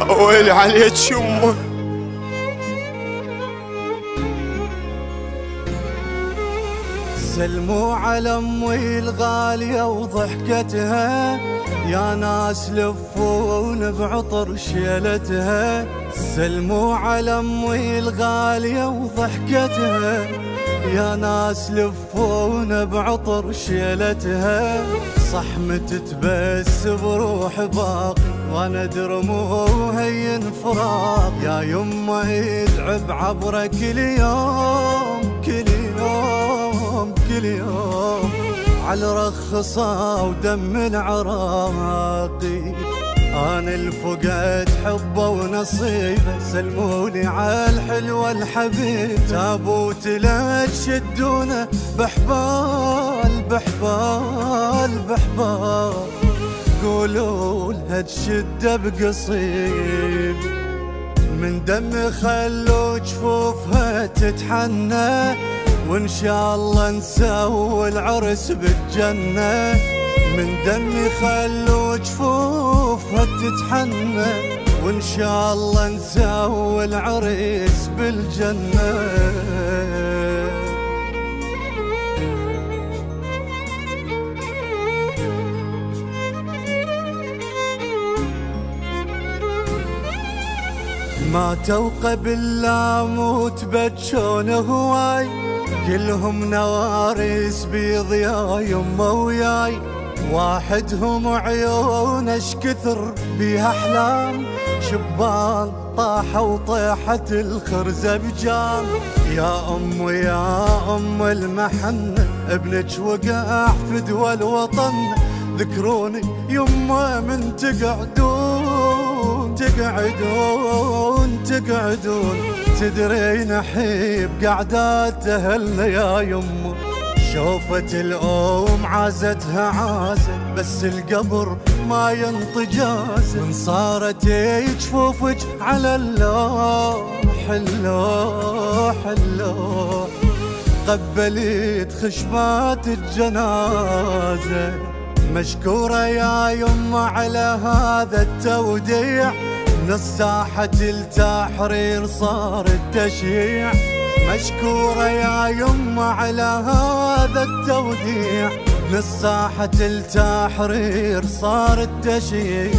ويلي عليك يمه. سلموا على امي الغالية وضحكتها، يا ناس لفون بعطر شيلتها. سلموا على امي الغالية وضحكتها، يا ناس لفون بعطر شيلتها. صحمة بس بروح باقي وانا درمو هين فراق. يا يمه يدعب عبره كل يوم كل يوم كل يوم، على رخصة ودم العراقي. انا الفقد حبه ونصيبه، سلموني عالحلوة الحبيب. تابوت لا تشدونه بحبال بحبال بحبال، قولوا لها تشده بقصيب. من دم خلوا جفوفها تتحنى، وان شاء الله نسوي العرس بالجنة. من دمي خلوا جفوفها تتحنى، وان شاء الله نسوي العرس بالجنة. ماتوا قبل لا موت بجون هواي، كلهم نوارس بيض يا يمه وياي. واحدهم عيون اش كثر بيها احلام، شبان طاحوا وطيحت الخرزه بجان. يا ام يا ام المحنه، ابنك وقع في دول وطن. ذكروني يمه من تقعدون تقعدون تقعدون، تدرين احب قعدات اهلنا يا يمه. شوفت الأم عازتها عازة، بس القبر ما ينطجاز. من صارت جفوفك على اللوح اللوح اللوح، قبلت خشبات الجنازة. مشكورة يا يمه على هذا التوديع، من الساحة التحرير صار التشييع. مشكورة يا يمه على هذا التوديع، من الساحة التحرير صار التشييع.